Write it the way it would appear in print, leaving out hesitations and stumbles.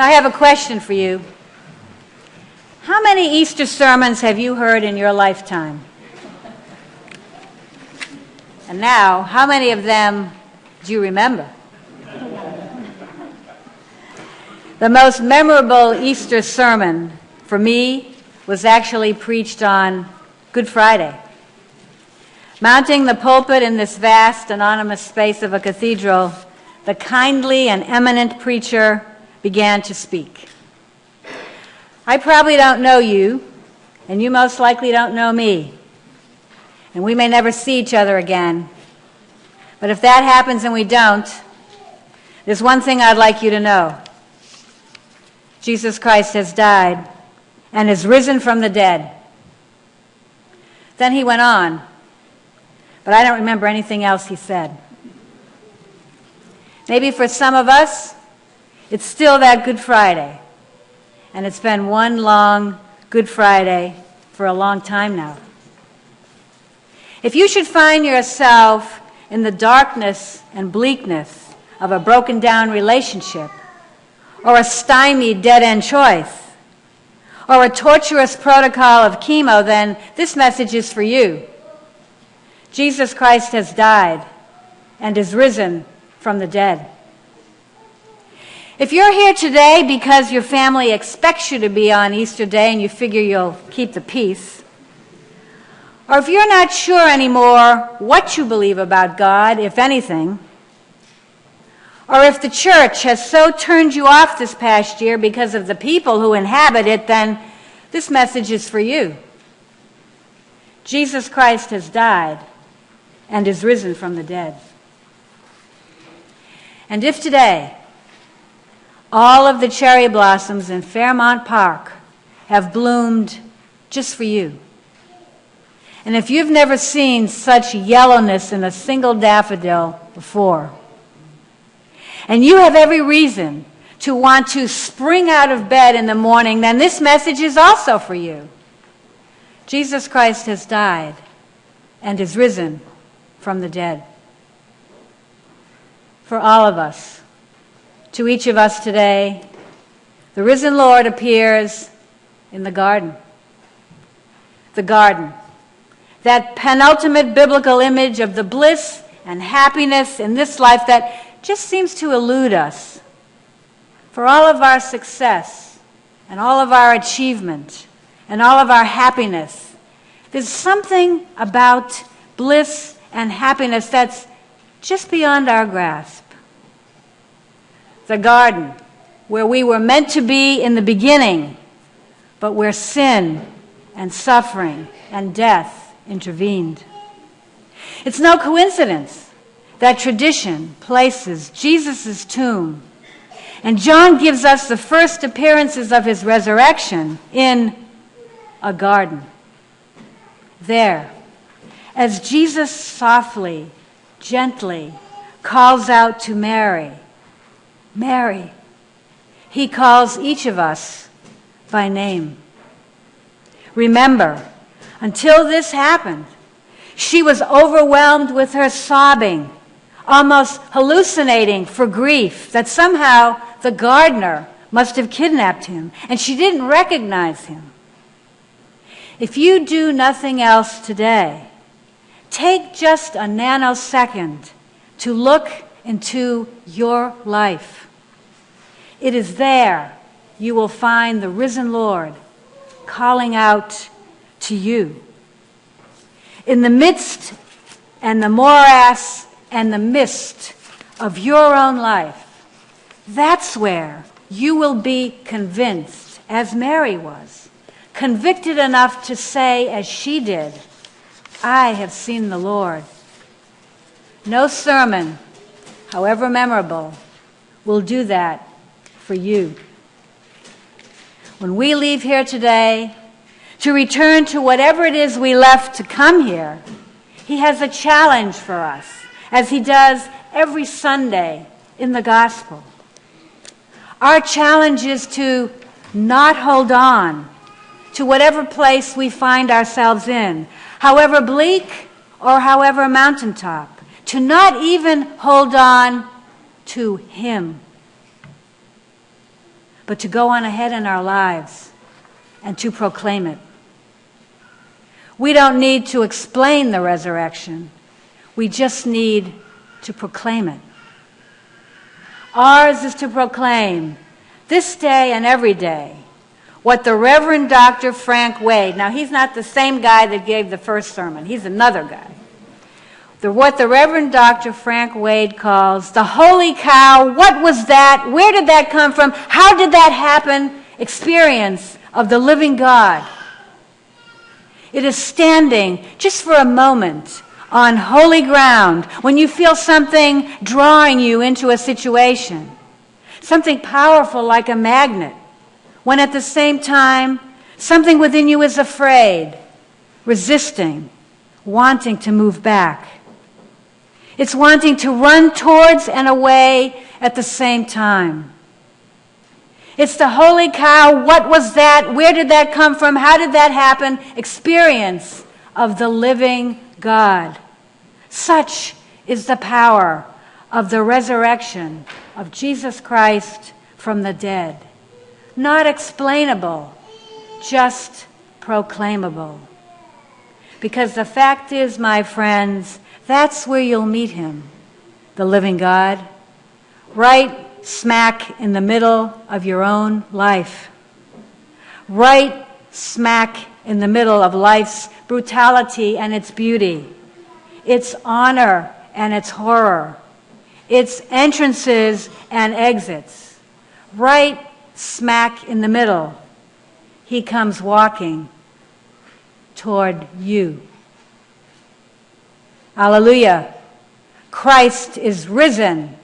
Now, I have a question for you. How many Easter sermons have you heard in your lifetime? And now, how many of them do you remember? The most memorable Easter sermon for me was actually preached on Good Friday. Mounting the pulpit in this vast, anonymous space of a cathedral, the kindly and eminent preacher began to speak. I probably don't know you, and you most likely don't know me, and we may never see each other again. But if that happens and we don't, there's one thing I'd like you to know. Jesus Christ has died and is risen from the dead. Then he went on, but I don't remember anything else he said. Maybe for some of us, it's still that Good Friday, and it's been one long Good Friday for a long time now. If you should find yourself in the darkness and bleakness of a broken down relationship, or a stymied dead-end choice, or a torturous protocol of chemo, then this message is for you. Jesus Christ has died and is risen from the dead. If you're here today because your family expects you to be on Easter Day and you figure you'll keep the peace, or if you're not sure anymore what you believe about God, if anything, or if the church has so turned you off this past year because of the people who inhabit it, then this message is for you. Jesus Christ has died and is risen from the dead. And if today all of the cherry blossoms in Fairmount Park have bloomed just for you, and if you've never seen such yellowness in a single daffodil before, and you have every reason to want to spring out of bed in the morning, then this message is also for you. Jesus Christ has died and is risen from the dead. For all of us, to each of us today, the risen Lord appears in the garden. The garden, that penultimate biblical image of the bliss and happiness in this life that just seems to elude us. For all of our success and all of our achievement and all of our happiness, there's something about bliss and happiness that's just beyond our grasp. The garden, where we were meant to be in the beginning, but where sin and suffering and death intervened. It's no coincidence that tradition places Jesus' tomb, and John gives us the first appearances of his resurrection in a garden. There, as Jesus softly, gently calls out to Mary, Mary, he calls each of us by name. Remember, until this happened, she was overwhelmed with her sobbing, almost hallucinating for grief that somehow the gardener must have kidnapped him, and she didn't recognize him. If you do nothing else today, take just a nanosecond to look into your life. It is there you will find the risen Lord calling out to you. In the midst and the morass and the mist of your own life, that's where you will be convinced, as Mary was, convicted enough to say, as she did, I have seen the Lord. No sermon, however memorable, will do that for you. When we leave here today to return to whatever it is we left to come here, he has a challenge for us, as he does every Sunday in the gospel. Our challenge is to not hold on to whatever place we find ourselves in, however bleak or however mountaintop, to not even hold on to him, but to go on ahead in our lives and to proclaim it. We don't need to explain the resurrection. We just need to proclaim it. Ours is to proclaim this day and every day what the Reverend Dr. Frank Wade, now he's not the same guy that gave the first sermon, he's another guy. What the Reverend Dr. Frank Wade calls the holy cow, what was that? Where did that come from? How did that happen? Experience of the living God. It is standing just for a moment on holy ground when you feel something drawing you into a situation, something powerful like a magnet, when at the same time something within you is afraid, resisting, wanting to move back. It's wanting to run towards and away at the same time. It's the holy cow, what was that? Where did that come from? How did that happen? Experience of the living God. Such is the power of the resurrection of Jesus Christ from the dead. Not explainable, just proclaimable. Because the fact is, my friends, that's where you'll meet him, the living God, right smack in the middle of your own life. Right smack in the middle of life's brutality and its beauty, its honor and its horror, its entrances and exits. Right smack in the middle, he comes walking toward you. Hallelujah. Christ is risen